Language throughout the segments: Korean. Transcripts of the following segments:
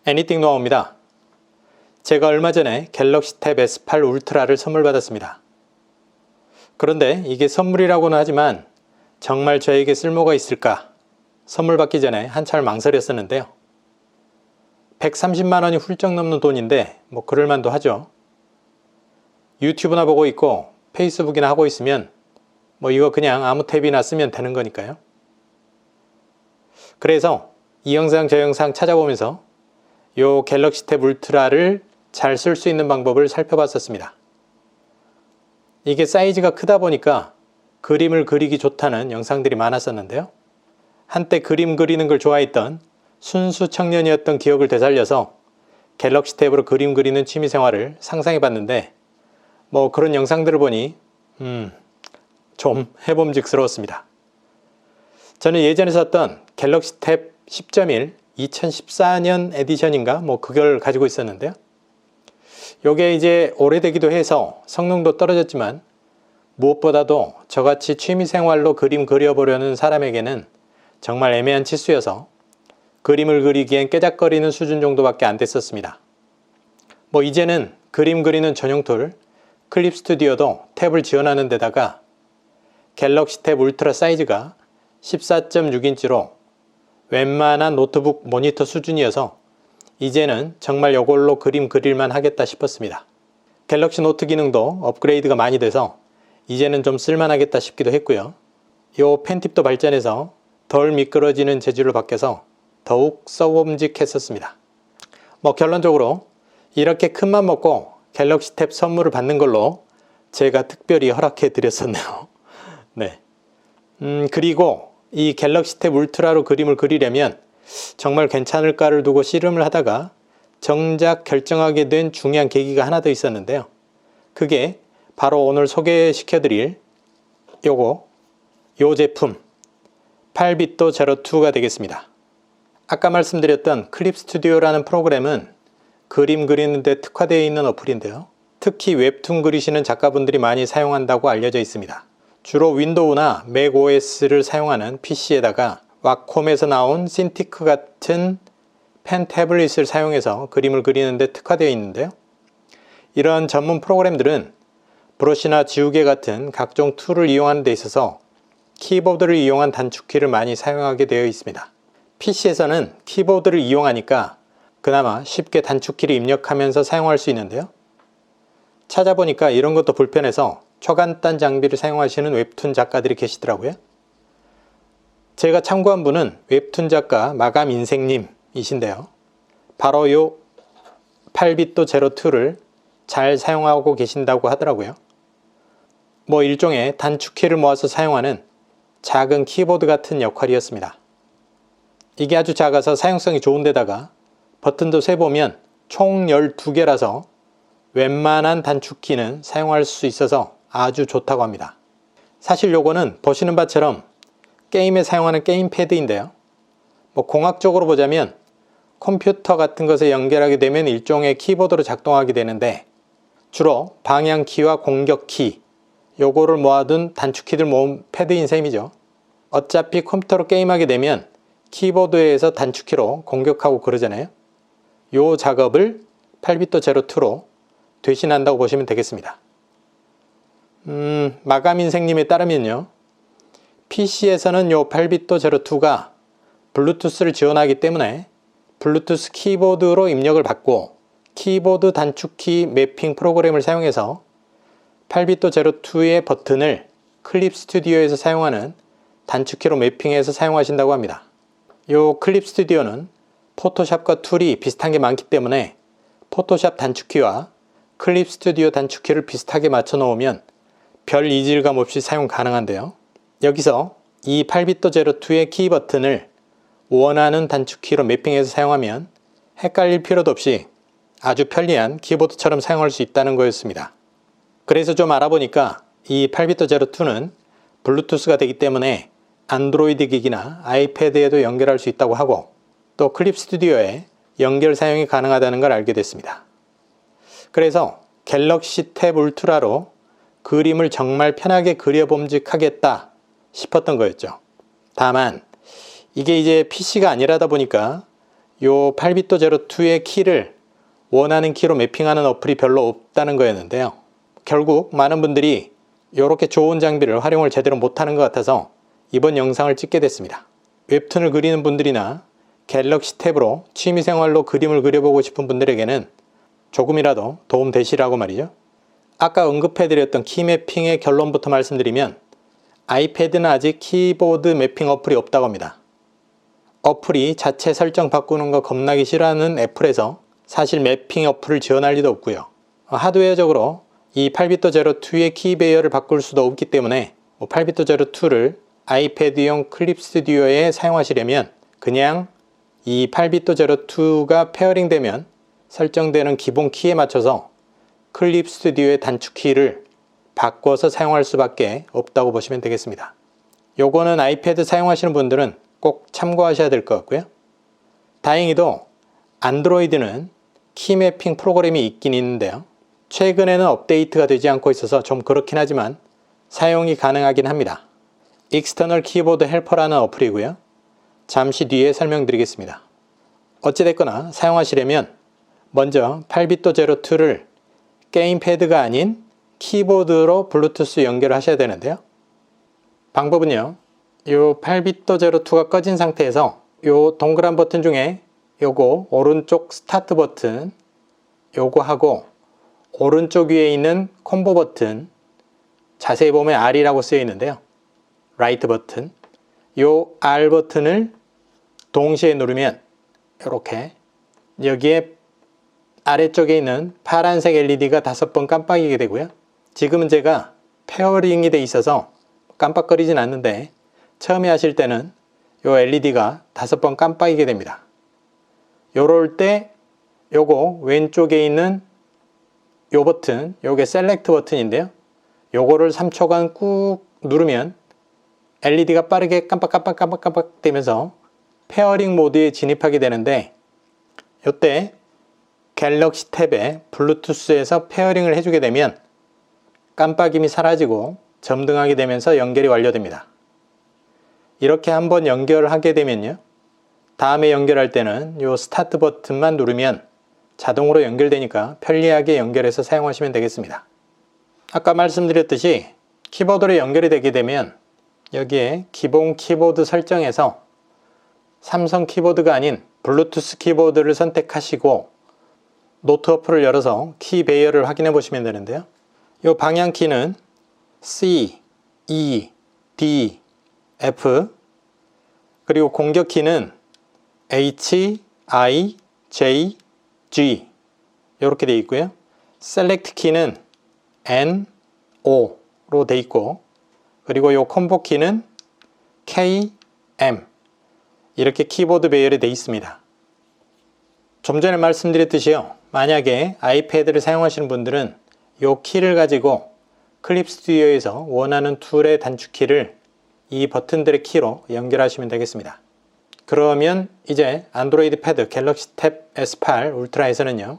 애니띵 노하우입니다. 제가 얼마 전에 갤럭시 탭 S8 울트라를 선물 받았습니다. 그런데 이게 선물이라고는 하지만 정말 저에게 쓸모가 있을까? 선물 받기 전에 한참을 망설였었는데요. 130만 원이 훌쩍 넘는 돈인데 뭐 그럴만도 하죠. 유튜브나 보고 있고 페이스북이나 하고 있으면 뭐 이거 그냥 아무 탭이나 쓰면 되는 거니까요. 그래서 이 영상 저 영상 찾아보면서 요 갤럭시 탭 울트라를 잘 쓸 수 있는 방법을 살펴봤었습니다. 이게 사이즈가 크다 보니까 그림을 그리기 좋다는 영상들이 많았었는데요. 한때 그림 그리는 걸 좋아했던 순수 청년이었던 기억을 되살려서 갤럭시 탭으로 그림 그리는 취미 생활을 상상해 봤는데 뭐 그런 영상들을 보니 좀 해봄직스러웠습니다. 저는 예전에 썼던 갤럭시 탭 10.1 2014년 에디션인가 뭐 그걸 가지고 있었는데요. 요게 이제 오래되기도 해서 성능도 떨어졌지만 무엇보다도 저같이 취미생활로 그림 그려보려는 사람에게는 정말 애매한 치수여서 그림을 그리기엔 깨작거리는 수준 정도밖에 안 됐었습니다. 뭐 이제는 그림 그리는 전용 툴 클립 스튜디오도 탭을 지원하는 데다가 갤럭시 탭 울트라 사이즈가 14.6인치로 웬만한 노트북 모니터 수준이어서 이제는 정말 이걸로 그림 그릴만 하겠다 싶었습니다. 갤럭시 노트 기능도 업그레이드가 많이 돼서 이제는 좀 쓸만하겠다 싶기도 했고요. 요 펜팁도 발전해서 덜 미끄러지는 재질로 바뀌어서 더욱 써봄직했었습니다. 뭐 결론적으로 이렇게 큰맘 먹고 갤럭시 탭 선물을 받는 걸로 제가 특별히 허락해 드렸었네요. 네. 그리고 이 갤럭시 탭 울트라로 그림을 그리려면 정말 괜찮을까를 두고 씨름을 하다가 정작 결정하게 된 중요한 계기가 하나 더 있었는데요. 그게 바로 오늘 소개시켜 드릴 요 제품 8비토 제로2가 되겠습니다. 아까 말씀드렸던 클립 스튜디오라는 프로그램은 그림 그리는 데 특화되어 있는 어플인데요. 특히 웹툰 그리시는 작가분들이 많이 사용한다고 알려져 있습니다. 주로 윈도우나 맥 OS를 사용하는 PC에다가 왁콤에서 나온 신티크 같은 펜 태블릿을 사용해서 그림을 그리는 데 특화되어 있는데요. 이런 전문 프로그램들은 브러쉬나 지우개 같은 각종 툴을 이용하는 데 있어서 키보드를 이용한 단축키를 많이 사용하게 되어 있습니다. PC에서는 키보드를 이용하니까 그나마 쉽게 단축키를 입력하면서 사용할 수 있는데요. 찾아보니까 이런 것도 불편해서 초간단 장비를 사용하시는 웹툰 작가들이 계시더라고요. 제가 참고한 분은 웹툰 작가 마감인생님이신데요. 바로 요 8비토 제로2를 잘 사용하고 계신다고 하더라고요. 뭐 일종의 단축키를 모아서 사용하는 작은 키보드 같은 역할이었습니다. 이게 아주 작아서 사용성이 좋은데다가 버튼도 세보면 총 12개라서 웬만한 단축키는 사용할 수 있어서 아주 좋다고 합니다. 사실 요거는 보시는 바처럼 게임에 사용하는 게임 패드인데요. 뭐 공학적으로 보자면 컴퓨터 같은 것에 연결하게 되면 일종의 키보드로 작동하게 되는데 주로 방향키와 공격키 요거를 모아둔 단축키들 모은 패드인 셈이죠. 어차피 컴퓨터로 게임하게 되면 키보드에서 단축키로 공격하고 그러잖아요. 요 작업을 8비토 제로2로 대신한다고 보시면 되겠습니다. 마감인생님에 따르면요. PC에서는 요 8비토 제로2가 블루투스를 지원하기 때문에 블루투스 키보드로 입력을 받고 키보드 단축키 매핑 프로그램을 사용해서 8비토 제로2의 버튼을 클립 스튜디오에서 사용하는 단축키로 매핑해서 사용하신다고 합니다. 요 클립 스튜디오는 포토샵과 툴이 비슷한 게 많기 때문에 포토샵 단축키와 클립 스튜디오 단축키를 비슷하게 맞춰 놓으면 별 이질감 없이 사용 가능한데요. 여기서 이 8비토 제로2의 키 버튼을 원하는 단축키로 매핑해서 사용하면 헷갈릴 필요도 없이 아주 편리한 키보드처럼 사용할 수 있다는 거였습니다. 그래서 좀 알아보니까 이 8비토 제로2는 블루투스가 되기 때문에 안드로이드 기기나 아이패드에도 연결할 수 있다고 하고 또 클립 스튜디오에 연결 사용이 가능하다는 걸 알게 됐습니다. 그래서 갤럭시 탭 울트라로 그림을 정말 편하게 그려봄직하겠다 싶었던 거였죠. 다만 이게 이제 PC가 아니라다 보니까 요 8비트 제로2의 키를 원하는 키로 매핑하는 어플이 별로 없다는 거였는데요. 결국 많은 분들이 이렇게 좋은 장비를 활용을 제대로 못하는 것 같아서 이번 영상을 찍게 됐습니다. 웹툰을 그리는 분들이나 갤럭시 탭으로 취미생활로 그림을 그려보고 싶은 분들에게는 조금이라도 도움 되시라고 말이죠. 아까 언급해드렸던 키매핑의 결론부터 말씀드리면 아이패드는 아직 키보드 매핑 어플이 없다고 합니다. 어플이 자체 설정 바꾸는 거 겁나기 싫어하는 애플에서 사실 매핑 어플을 지원할 리도 없고요. 하드웨어적으로 이 8비트 제로2의 키 배열을 바꿀 수도 없기 때문에 8비트 제로2를 아이패드용 클립 스튜디오에 사용하시려면 그냥 이 8비트 제로2가 페어링 되면 설정되는 기본 키에 맞춰서 클립 스튜디오의 단축 키를 바꿔서 사용할 수밖에 없다고 보시면 되겠습니다. 요거는 아이패드 사용하시는 분들은 꼭 참고하셔야 될 것 같고요. 다행히도 안드로이드는 키 매핑 프로그램이 있긴 있는데요. 최근에는 업데이트가 되지 않고 있어서 좀 그렇긴 하지만 사용이 가능하긴 합니다. 익스터널 키보드 헬퍼라는 어플이고요. 잠시 뒤에 설명드리겠습니다. 어찌됐거나 사용하시려면 먼저 8비트 제로2를 게임패드가 아닌 키보드로 블루투스 연결하셔야 되는데요. 방법은요. 이 8비트 제로2가 꺼진 상태에서 이 동그란 버튼 중에 요거 오른쪽 스타트 버튼 요거 하고 오른쪽 위에 있는 콤보 버튼 자세히 보면 R이라고 쓰여 있는데요. 라이트 버튼 요 R 버튼을 동시에 누르면 이렇게 여기에 아래쪽에 있는 파란색 LED가 5번 깜빡이게 되고요. 지금은 제가 페어링이 돼 있어서 깜빡거리진 않는데 처음에 하실 때는 요 LED가 5번 깜빡이게 됩니다. 요럴 때 요거 왼쪽에 있는 요 버튼, 요게 셀렉트 버튼인데요. 요거를 3초간 꾹 누르면 LED가 빠르게 깜빡깜빡 되면서 페어링 모드에 진입하게 되는데 요때 갤럭시 탭에 블루투스에서 페어링을 해주게 되면 깜빡임이 사라지고 점등하게 되면서 연결이 완료됩니다. 이렇게 한번 연결하게 되면요. 다음에 연결할 때는 요 스타트 버튼만 누르면 자동으로 연결되니까 편리하게 연결해서 사용하시면 되겠습니다. 아까 말씀드렸듯이 키보드로 연결이 되게 되면 여기에 기본 키보드 설정에서 삼성 키보드가 아닌 블루투스 키보드를 선택하시고 노트 어플을 열어서 키 배열을 확인해 보시면 되는데요. 이 방향키는 C, E, D, F 그리고 공격키는 H, I, J, G 이렇게 되어 있고요. 셀렉트 키는 N, O로 되어 있고 그리고 이 콤보 키는 K, M 이렇게 키보드 배열이 되어 있습니다. 좀 전에 말씀드렸듯이요. 만약에 아이패드를 사용하시는 분들은 이 키를 가지고 클립 스튜디오에서 원하는 툴의 단축키를 이 버튼들의 키로 연결하시면 되겠습니다. 그러면 이제 안드로이드 패드 갤럭시 탭 S8 울트라에서는요.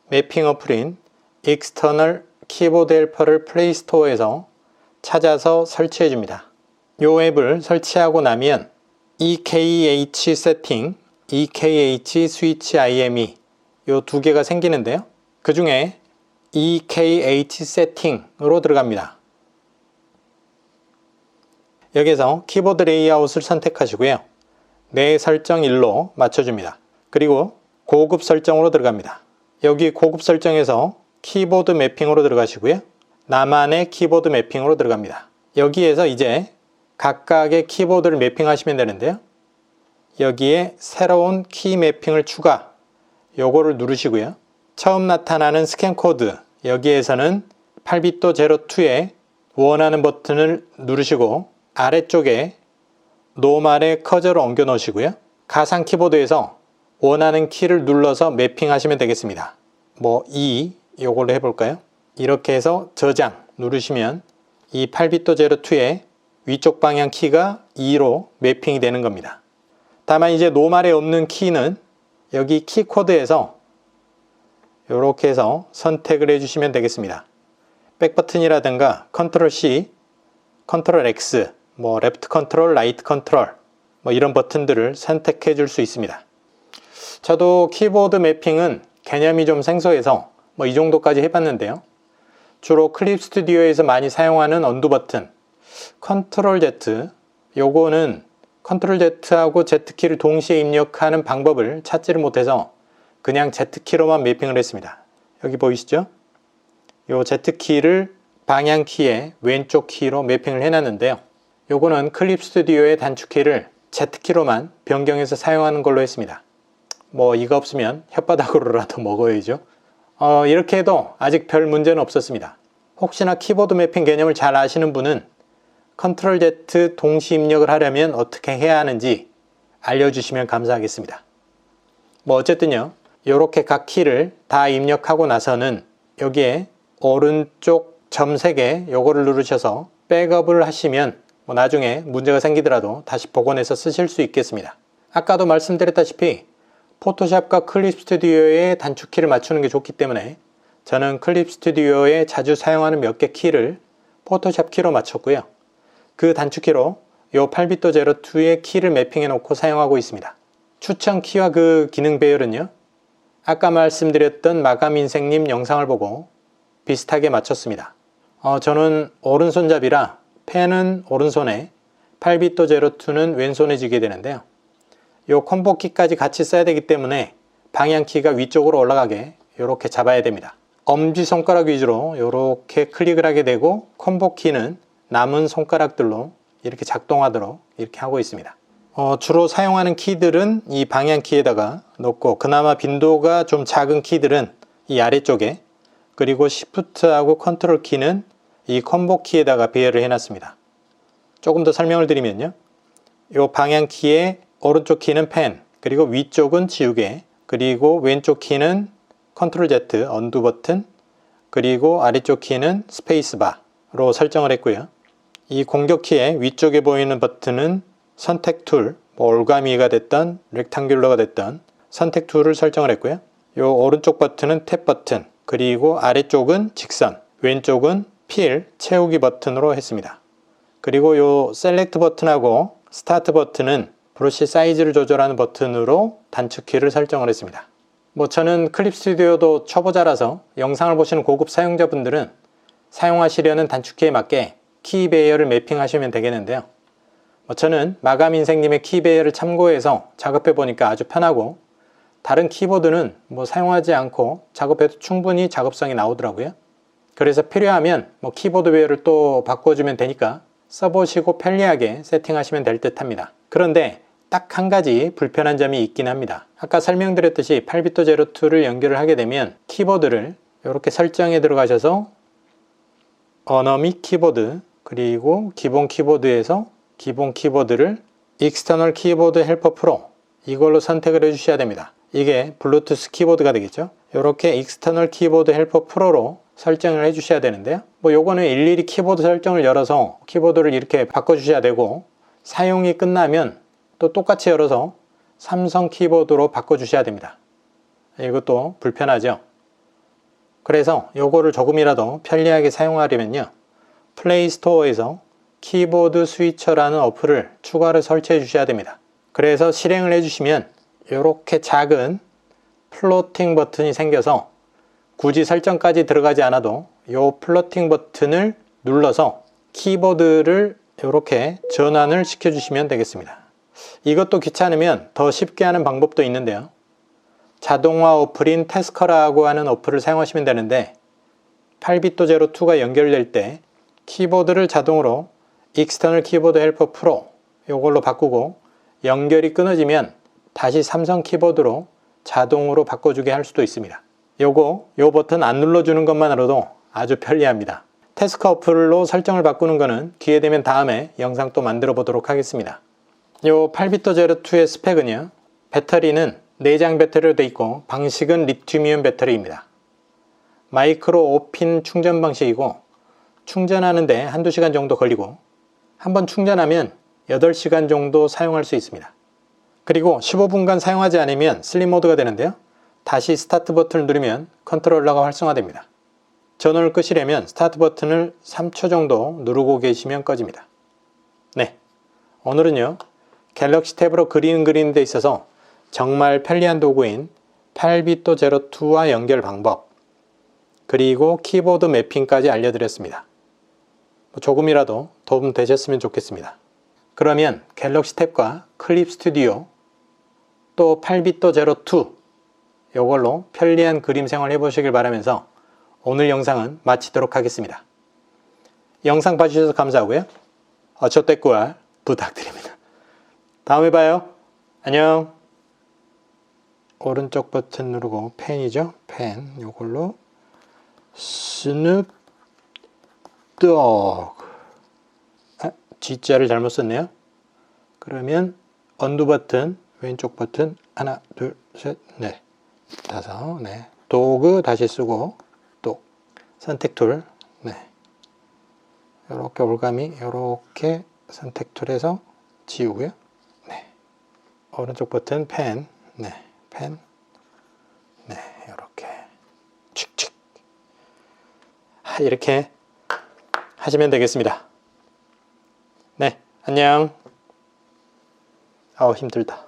매핑 어플인 익스터널 키보드 헬퍼를 플레이스토어에서 찾아서 설치해 줍니다. 이 앱을 설치하고 나면 EKH 세팅, EKH 스위치 IME 이 두 개가 생기는데요. 그 중에 EKH 세팅으로 들어갑니다. 여기서 키보드 레이아웃을 선택하시고요. 내 설정 1로 맞춰줍니다. 그리고 고급 설정으로 들어갑니다. 여기 고급 설정에서 키보드 매핑으로 들어가시고요. 나만의 키보드 매핑으로 들어갑니다. 여기에서 이제 각각의 키보드를 매핑하시면 되는데요. 여기에 새로운 키 매핑을 추가 요거를 누르시고요. 처음 나타나는 스캔 코드 여기에서는 8비트 제로2에 원하는 버튼을 누르시고 아래쪽에 노말의 커저를 옮겨 놓으시고요. 가상 키보드에서 원하는 키를 눌러서 매핑하시면 되겠습니다. 뭐 E 요걸로 해볼까요? 이렇게 해서 저장 누르시면 이 8비트 제로2의 위쪽 방향 키가 2로 매핑이 되는 겁니다. 다만 이제 노말에 없는 키는 여기 키 코드에서 이렇게 해서 선택을 해주시면 되겠습니다. 백 버튼이라든가 컨트롤 C, 컨트롤 X, 뭐 레프트 컨트롤, 라이트 컨트롤 뭐 이런 버튼들을 선택해 줄 수 있습니다. 저도 키보드 매핑은 개념이 좀 생소해서 이 정도까지 해봤는데요. 주로 클립 스튜디오에서 많이 사용하는 언두 버튼, 컨트롤 Z, 요거는 컨트롤 Z하고 Z키를 동시에 입력하는 방법을 찾지를 못해서 그냥 Z키로만 매핑을 했습니다. 여기 보이시죠? 요 Z키를 방향키의 왼쪽 키로 매핑을 해놨는데요. 요거는 클립 스튜디오의 단축키를 Z키로만 변경해서 사용하는 걸로 했습니다. 이거 없으면 혓바닥으로라도 먹어야죠. 이렇게 해도 아직 별 문제는 없었습니다. 혹시나 키보드 매핑 개념을 잘 아시는 분은 컨트롤 Z 동시 입력을 하려면 어떻게 해야 하는지 알려주시면 감사하겠습니다. 어쨌든요. 이렇게 각 키를 다 입력하고 나서는 여기에 오른쪽 점 3개 요거를 누르셔서 백업을 하시면 나중에 문제가 생기더라도 다시 복원해서 쓰실 수 있겠습니다. 아까도 말씀드렸다시피 포토샵과 클립 스튜디오의 단축키를 맞추는 게 좋기 때문에 저는 클립 스튜디오에 자주 사용하는 몇 개 키를 포토샵 키로 맞췄고요. 그 단축키로 이 8비트 제로2의 키를 매핑해 놓고 사용하고 있습니다. 추천 키와 그 기능 배열은요. 아까 말씀드렸던 마감인생님 영상을 보고 비슷하게 맞췄습니다. 저는 오른손잡이라 펜은 오른손에 8비트 제로2는 왼손에 쥐게 되는데요. 이 콤보 키까지 같이 써야 되기 때문에 방향키가 위쪽으로 올라가게 이렇게 잡아야 됩니다. 엄지손가락 위주로 이렇게 클릭을 하게 되고 콤보 키는 남은 손가락들로 이렇게 작동하도록 이렇게 하고 있습니다. 주로 사용하는 키들은 이 방향키에다가 놓고 그나마 빈도가 좀 작은 키들은 이 아래쪽에 그리고 Shift하고 컨트롤 키는 이 콤보 키에다가 배열을 해놨습니다. 조금 더 설명을 드리면요. 이 방향키의 오른쪽 키는 펜, 그리고 위쪽은 지우개, 그리고 왼쪽 키는 컨트롤 Z, 언두 버튼, 그리고 아래쪽 키는 스페이스바로 설정을 했고요. 이 공격키의 위쪽에 보이는 버튼은 선택 툴, 올가미가 됐던 렉탱귤러가 됐던 선택 툴을 설정을 했고요. 이 오른쪽 버튼은 탭 버튼, 그리고 아래쪽은 직선, 왼쪽은 필, 채우기 버튼으로 했습니다. 그리고 이 셀렉트 버튼하고 스타트 버튼은 브러쉬 사이즈를 조절하는 버튼으로 단축키를 설정을 했습니다. 저는 클립 스튜디오도 초보자라서 영상을 보시는 고급 사용자분들은 사용하시려는 단축키에 맞게 키 배열을 매핑하시면 되겠는데요. 저는 마감인생님의 키 배열을 참고해서 작업해 보니까 아주 편하고 다른 키보드는 사용하지 않고 작업해도 충분히 작업성이 나오더라고요. 그래서 필요하면 키보드 배열을 또 바꿔주면 되니까 써보시고 편리하게 세팅하시면 될 듯 합니다. 그런데 딱 한 가지 불편한 점이 있긴 합니다. 아까 설명드렸듯이 8비트 제로2를 연결을 하게 되면 키보드를 이렇게 설정에 들어가셔서 언어 및 키보드, 그리고 기본 키보드에서 기본 키보드를 익스터널 키보드 헬퍼 프로 이걸로 선택을 해 주셔야 됩니다. 이게 블루투스 키보드가 되겠죠. 이렇게 익스터널 키보드 헬퍼 프로로 설정을 해 주셔야 되는데요. 요거는 일일이 키보드 설정을 열어서 키보드를 이렇게 바꿔 주셔야 되고, 사용이 끝나면 또 똑같이 열어서 삼성 키보드로 바꿔 주셔야 됩니다. 이것도 불편하죠. 그래서 요거를 조금이라도 편리하게 사용하려면요, 플레이 스토어에서 키보드 스위처라는 어플을 추가로 설치해 주셔야 됩니다. 그래서 실행을 해 주시면 이렇게 작은 플로팅 버튼이 생겨서 굳이 설정까지 들어가지 않아도 이 플로팅 버튼을 눌러서 키보드를 이렇게 전환을 시켜 주시면 되겠습니다. 이것도 귀찮으면 더 쉽게 하는 방법도 있는데요. 자동화 어플인 태스커라고 하는 어플을 사용하시면 되는데 8비트 제로2가 연결될 때 키보드를 자동으로 익스터널 키보드 헬퍼 프로 이걸로 바꾸고 연결이 끊어지면 다시 삼성 키보드로 자동으로 바꿔주게 할 수도 있습니다. 요 버튼 안 눌러주는 것만으로도 아주 편리합니다. 태스커 어플로 설정을 바꾸는 거는 기회 되면 다음에 영상 또 만들어 보도록 하겠습니다. 요 8비트 제로2의 스펙은요, 배터리는 내장 배터리로 되어 있고 방식은 리튬이온 배터리입니다. 마이크로 5핀 충전 방식이고 충전하는데 한두 시간 정도 걸리고 한번 충전하면 8시간 정도 사용할 수 있습니다. 그리고 15분간 사용하지 않으면 슬립 모드가 되는데요. 다시 스타트 버튼을 누르면 컨트롤러가 활성화됩니다. 전원을 끄시려면 스타트 버튼을 3초 정도 누르고 계시면 꺼집니다. 네, 오늘은요, 갤럭시 탭으로 그리는 데 있어서 정말 편리한 도구인 8비토 제로2와 연결 방법, 그리고 키보드 매핑까지 알려드렸습니다. 조금이라도 도움 되셨으면 좋겠습니다. 그러면 갤럭시 탭과 클립 스튜디오, 또 8비토 제로2 이걸로 편리한 그림 생활 해보시길 바라면서 오늘 영상은 마치도록 하겠습니다. 영상 봐주셔서 감사하고요. 어초대꾸알 부탁드립니다. 다음에 봐요. 안녕. 오른쪽 버튼 누르고 펜이죠. 펜 요걸로 스눕 도그, G자를 잘못 썼네요. 그러면 언두 버튼, 왼쪽 버튼 하나, 둘, 셋, 넷, 다섯, 네. 도그 다시 쓰고 또 선택 툴, 네. 이렇게 올가미 이렇게 선택 툴에서 지우고요. 네. 오른쪽 버튼 펜, 네, 펜, 네, 이렇게 칙칙. 이렇게 하시면 되겠습니다. 네, 안녕. 힘들다.